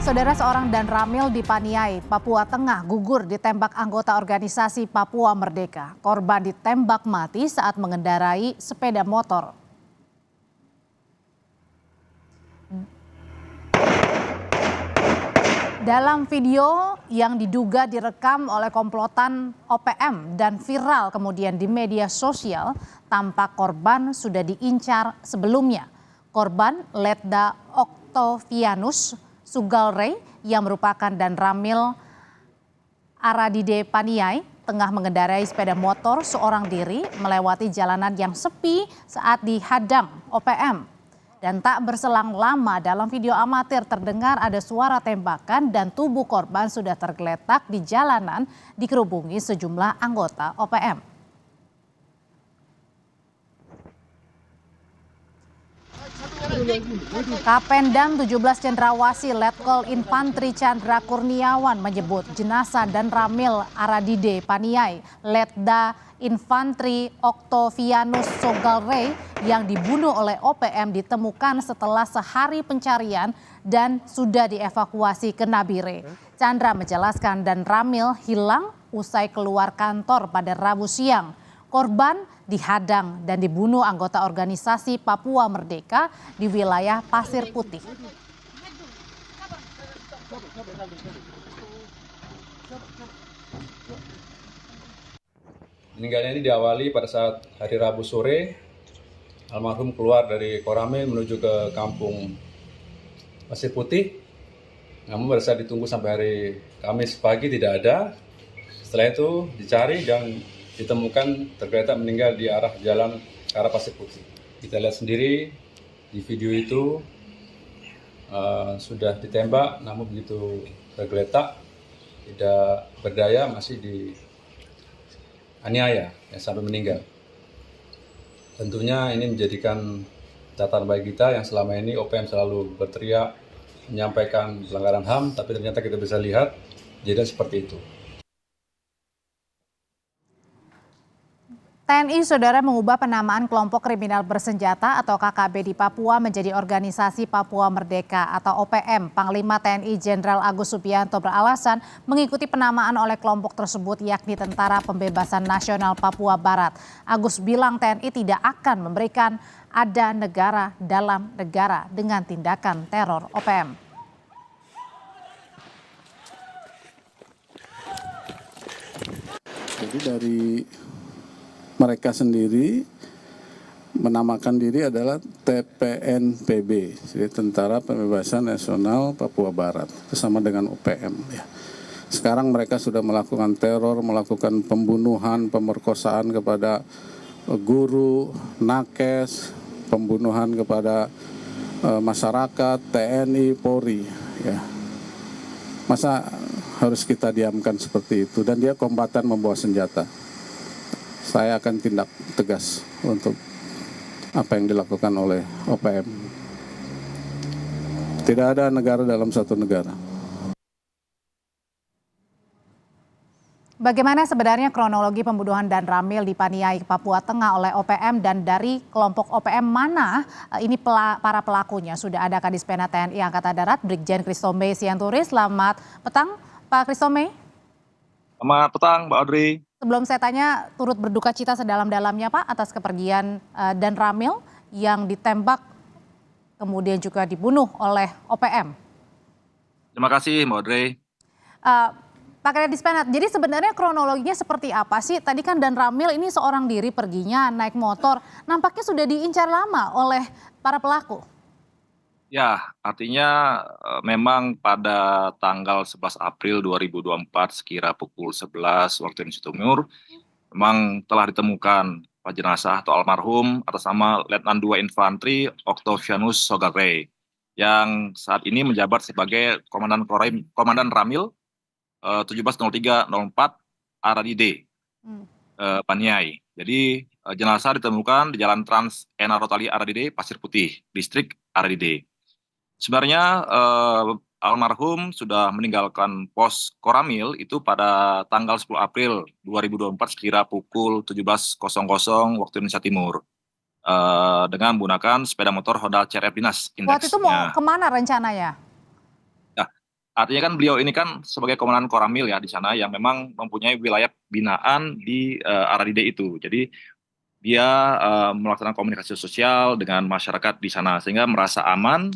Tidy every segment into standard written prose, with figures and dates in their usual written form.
Saudara, seorang dan Ramil di Paniai, Papua Tengah gugur ditembak anggota organisasi Papua Merdeka. Korban ditembak mati saat mengendarai sepeda motor. Dalam video yang diduga direkam oleh komplotan OPM dan viral kemudian di media sosial, tampak korban sudah diincar sebelumnya. Korban Letda Octavianus Sugalrey yang merupakan dan Ramil Aradide Paniai tengah mengendarai sepeda motor seorang diri melewati jalanan yang sepi saat dihadang OPM. Dan tak berselang lama dalam video amatir terdengar ada suara tembakan dan tubuh korban sudah tergeletak di jalanan dikerubungi sejumlah anggota OPM. Kapendam 17 Cendrawasih Letkol Infantri Chandra Kurniawan menyebut jenazah dan Ramil Aradide Paniai Letda Infantri Octavianus Sugalrey yang dibunuh oleh OPM ditemukan setelah sehari pencarian dan sudah dievakuasi ke Nabire. Chandra menjelaskan dan Ramil hilang usai keluar kantor pada Rabu siang. Korban dihadang dan dibunuh anggota organisasi Papua Merdeka di wilayah Pasir Putih. Meninggalnya ini diawali pada saat hari Rabu sore, almarhum keluar dari Koramil menuju ke kampung Pasir Putih. Namun pada saat ditunggu sampai hari Kamis pagi tidak ada. Setelah itu dicari dan ditemukan tergeletak meninggal di arah jalan ke arah Pasir Putih. Kita lihat sendiri di video itu sudah ditembak, namun begitu tergeletak tidak berdaya, masih dianiaya sampai meninggal. Tentunya ini menjadikan catatan bagi kita yang selama ini OPM selalu berteriak menyampaikan pelanggaran HAM, tapi ternyata kita bisa lihat kejadian seperti itu. TNI Saudara mengubah penamaan kelompok kriminal bersenjata atau KKB di Papua menjadi Organisasi Papua Merdeka atau OPM. Panglima TNI Jenderal Agus Subianto beralasan mengikuti penamaan oleh kelompok tersebut yakni Tentara Pembebasan Nasional Papua Barat. Agus bilang TNI tidak akan memberikan ada negara dalam negara dengan tindakan teror OPM. Jadi dari mereka sendiri menamakan diri adalah TPNPB, jadi Tentara Pembebasan Nasional Papua Barat, bersama dengan OPM. Ya. Sekarang mereka sudah melakukan teror, melakukan pembunuhan, pemerkosaan kepada guru, nakes, pembunuhan kepada masyarakat, TNI, Polri. Ya. Masa harus kita diamkan seperti itu? Dan dia kombatan membawa senjata. Saya akan tindak tegas untuk apa yang dilakukan oleh OPM. Tidak ada negara dalam satu negara. Bagaimana sebenarnya kronologi pembunuhan dan Ramil di Paniai, Papua Tengah oleh OPM dan dari kelompok OPM mana ini para pelakunya? Sudah ada Kadis Penat TNI Angkatan Darat Brigjen Christombe Sianturi. Selamat petang Pak Christombe. Selamat petang Mbak Audrey. Sebelum saya tanya, turut berduka cita sedalam-dalamnya Pak atas kepergian dan Ramil yang ditembak kemudian juga dibunuh oleh OPM. Terima kasih Mbak Audrey. Pak Kadis Penat, jadi sebenarnya kronologinya seperti apa sih? Tadi kan dan Ramil ini seorang diri perginya naik motor, nampaknya sudah diincar lama oleh para pelaku. Ya, artinya memang pada tanggal 11 April 2024 sekira pukul 11 waktu Indonesia Timur, memang telah ditemukan jenazah atau almarhum atas nama Letnan 2 Infantri Octavianus Sugalrey yang saat ini menjabat sebagai Komandan Ramil 170304 Aradide Paniai. Jadi jenazah ditemukan di Jalan Trans Ena Rotali Aradide, Pasir Putih, Distrik Aradide. Sebenarnya almarhum sudah meninggalkan pos Koramil itu pada tanggal 10 April 2024 sekira pukul 17.00 waktu Indonesia Timur dengan menggunakan sepeda motor Honda CR-V Dinas. Waktu itu mau kemana rencananya? Nah, artinya kan beliau ini kan sebagai komandan Koramil ya di sana yang memang mempunyai wilayah binaan di Aradide itu. Jadi dia melaksanakan komunikasi sosial dengan masyarakat di sana sehingga merasa aman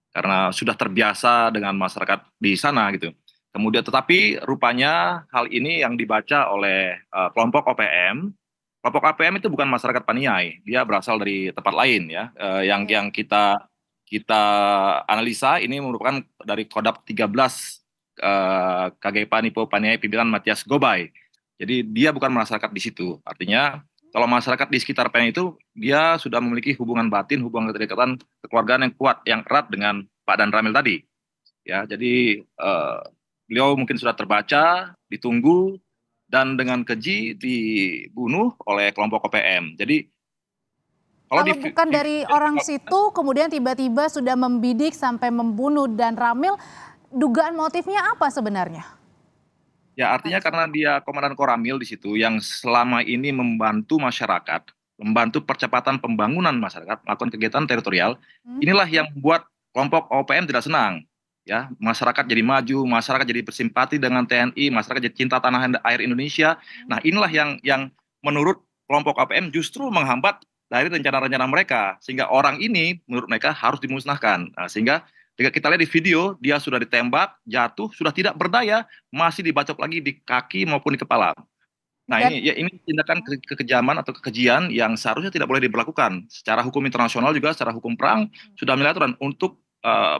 karena sudah terbiasa dengan masyarakat di sana gitu. Kemudian tetapi rupanya hal ini yang dibaca oleh kelompok OPM. Kelompok OPM itu bukan masyarakat Paniai, dia berasal dari tempat lain ya. Yang kita analisa ini merupakan dari Kodap 13 KGP Nipo Paniai pimpinan Matias Gobay. Jadi dia bukan masyarakat di situ. Artinya kalau masyarakat di sekitar Paniai itu dia sudah memiliki hubungan batin, hubungan keterikatan kekeluargaan yang kuat, yang erat dengan Pak Dan Ramil tadi. Ya, jadi beliau mungkin sudah terbaca, ditunggu, dan dengan keji dibunuh oleh kelompok OPM. Jadi kalau bukan dari orang situ, kemudian tiba-tiba sudah membidik sampai membunuh Dan Ramil, dugaan motifnya apa sebenarnya? Ya, artinya karena dia komandan Koramil di situ yang selama ini membantu masyarakat, membantu percepatan pembangunan masyarakat, melakukan kegiatan teritorial, inilah yang membuat kelompok OPM tidak senang. Ya, masyarakat jadi maju, masyarakat jadi bersimpati dengan TNI, masyarakat jadi cinta tanah air Indonesia. Nah, inilah yang menurut kelompok OPM justru menghambat dari rencana-rencana mereka, sehingga orang ini menurut mereka harus dimusnahkan. Nah, sehingga jika kita lihat di video, dia sudah ditembak, jatuh, sudah tidak berdaya, masih dibacok lagi di kaki maupun di kepala. Nah, ini tindakan kekejaman atau kekejian yang seharusnya tidak boleh diberlakukan. Secara hukum internasional juga, secara hukum perang sudah memiliki aturan untuk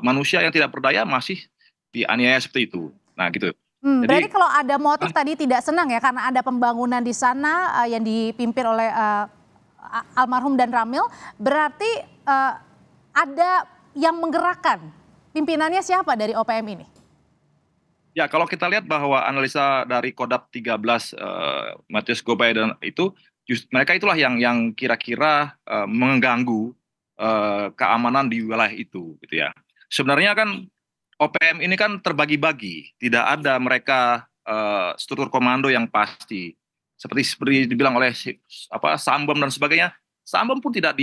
manusia yang tidak berdaya masih dianiaya seperti itu. Nah, gitu. Berarti kalau ada motif tadi tidak senang ya karena ada pembangunan di sana yang dipimpin oleh almarhum Dan Ramil, berarti ada yang menggerakkan. Pimpinannya siapa dari OPM ini? Ya, kalau kita lihat bahwa analisa dari Kodap 13 Matias Gobay dan itu mereka itulah yang kira-kira mengganggu keamanan di wilayah itu gitu ya. Sebenarnya kan OPM ini kan terbagi-bagi, tidak ada mereka struktur komando yang pasti. Seperti dibilang oleh Sambam dan sebagainya. Sambam pun tidak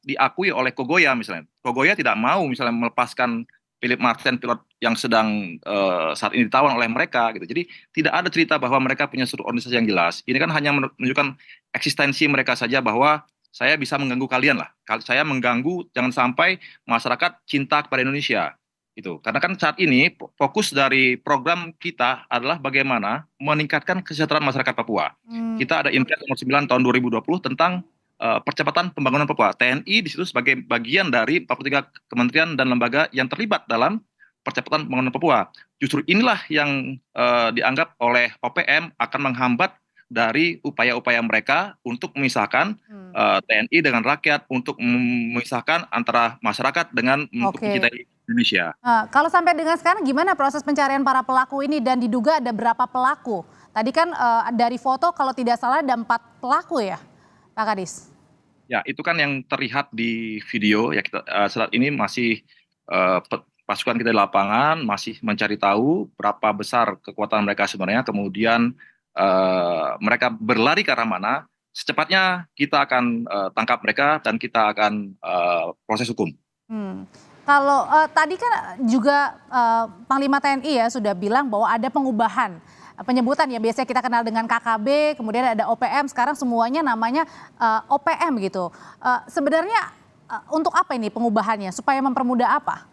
diakui oleh Kogoya misalnya. Kogoya tidak mau misalnya melepaskan Philip Martin, pilot yang sedang saat ini ditawan oleh mereka gitu. Jadi tidak ada cerita bahwa mereka punya struktur organisasi yang jelas. Ini kan hanya menunjukkan eksistensi mereka saja bahwa saya bisa mengganggu kalian lah. Saya mengganggu, jangan sampai masyarakat cinta kepada Indonesia. Itu. Karena kan saat ini fokus dari program kita adalah bagaimana meningkatkan kesejahteraan masyarakat Papua. Kita ada Impres nomor 9 tahun 2020 tentang percepatan pembangunan Papua. TNI di situ sebagai bagian dari 43 kementerian dan lembaga yang terlibat dalam percepatan pembangunan Papua. Justru inilah yang dianggap oleh OPM akan menghambat dari upaya-upaya mereka untuk memisahkan TNI dengan rakyat, untuk memisahkan antara masyarakat dengan untuk mencintai Indonesia. Kalau sampai dengan sekarang gimana proses pencarian para pelaku ini dan diduga ada berapa pelaku? Tadi kan dari foto kalau tidak salah ada 4 pelaku ya, Pak Kadis? Ya, itu kan yang terlihat di video ya. Kita saat ini masih pasukan kita di lapangan masih mencari tahu berapa besar kekuatan mereka sebenarnya. Kemudian mereka berlari ke arah mana. Secepatnya kita akan tangkap mereka dan kita akan proses hukum. Kalau tadi kan juga Panglima TNI ya sudah bilang bahwa ada pengubahan penyebutan ya, biasanya kita kenal dengan KKB, kemudian ada OPM, sekarang semuanya namanya OPM gitu. Sebenarnya untuk apa ini pengubahannya? Supaya mempermudah apa?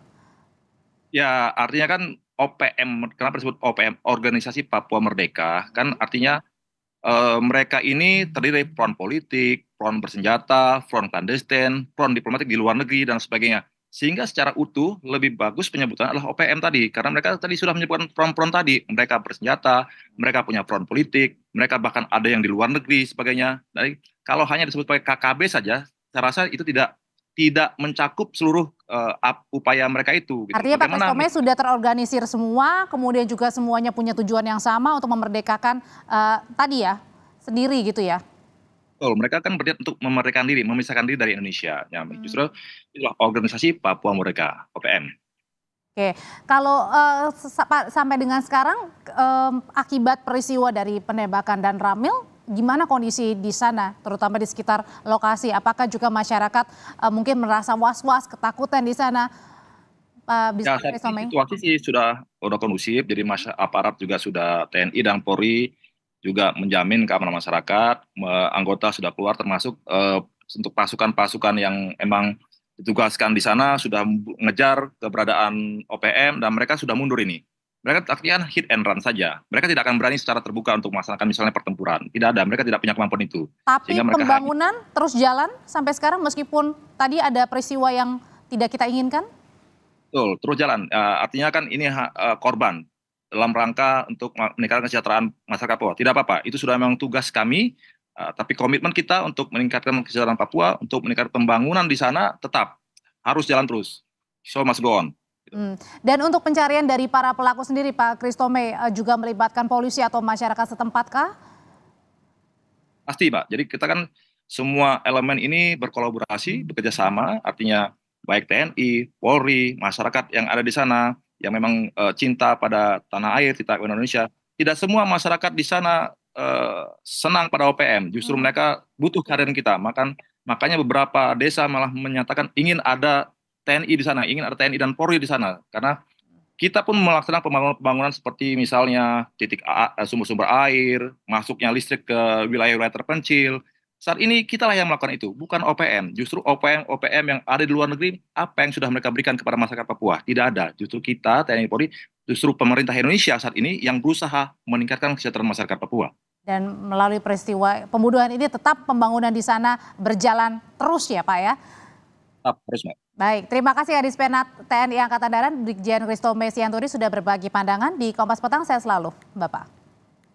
Ya, artinya kan OPM, kenapa disebut OPM, Organisasi Papua Merdeka, kan artinya mereka ini terdiri dari front politik, front bersenjata, front clandestine, front diplomatik di luar negeri, dan sebagainya. Sehingga secara utuh lebih bagus penyebutan adalah OPM tadi. Karena mereka tadi sudah menyebutkan front-front tadi. Mereka bersenjata, mereka punya front politik, mereka bahkan ada yang di luar negeri, sebagainya. Jadi kalau hanya disebut pakai KKB saja, saya rasa itu tidak mencakup seluruh upaya mereka itu. Gitu. Artinya Pak Kristome sudah terorganisir semua, kemudian juga semuanya punya tujuan yang sama untuk memerdekakan tadi ya, sendiri gitu ya? Betul, mereka kan berniat untuk memerdekakan diri, memisahkan diri dari Indonesia. Ya, justru itulah organisasi Papua Merdeka, OPM. Oke, kalau sampai dengan sekarang akibat peristiwa dari penembakan Dan Ramil, gimana kondisi di sana, terutama di sekitar lokasi? Apakah juga masyarakat mungkin merasa was-was, ketakutan di sana? Pak Ya, saat ini Bismillah. situasi sih sudah kondusif, jadi aparat juga sudah TNI dan Polri juga menjamin keamanan masyarakat, anggota sudah keluar termasuk untuk pasukan-pasukan yang emang ditugaskan di sana sudah mengejar keberadaan OPM dan mereka sudah mundur ini. Mereka artinya kan hit and run saja. Mereka tidak akan berani secara terbuka untuk melaksanakan misalnya pertempuran. Tidak ada, mereka tidak punya kemampuan itu. Tapi Sehingga mereka pembangunan terus jalan sampai sekarang meskipun tadi ada peristiwa yang tidak kita inginkan? betul, terus jalan. Artinya kan ini korban dalam rangka untuk meningkatkan kesejahteraan masyarakat Papua. Tidak apa-apa, itu sudah memang tugas kami, tapi komitmen kita untuk meningkatkan kesejahteraan Papua, untuk meningkatkan pembangunan di sana tetap harus jalan terus. So must go on. Dan untuk pencarian dari para pelaku sendiri, Pak Kristome, juga melibatkan polisi atau masyarakat setempat kah? Pasti, Pak. Jadi kita kan semua elemen ini berkolaborasi, bekerja sama, artinya baik TNI, Polri, masyarakat yang ada di sana, yang memang cinta pada tanah air, cinta pada Indonesia. Tidak semua masyarakat di sana senang pada OPM, justru mereka butuh kehadiran kita. Makanya beberapa desa malah menyatakan ingin ada TNI di sana, ingin ada TNI dan Polri di sana, karena kita pun melaksanakan pembangunan seperti misalnya sumber-sumber air, masuknya listrik ke wilayah-wilayah terpencil. Saat ini kita lah yang melakukan itu, bukan OPM. Justru OPM yang ada di luar negeri, apa yang sudah mereka berikan kepada masyarakat Papua? Tidak ada. Justru kita, TNI Polri, justru pemerintah Indonesia saat ini yang berusaha meningkatkan kesejahteraan masyarakat Papua. Dan melalui peristiwa pembunuhan ini tetap pembangunan di sana berjalan terus ya Pak ya? Tetap terus, Mbak. Baik, terima kasih Kadis Penat TNI Angkatan Darat Brigjen Kristome Sianturi sudah berbagi pandangan di Kompas Petang. Saya selalu, Bapak.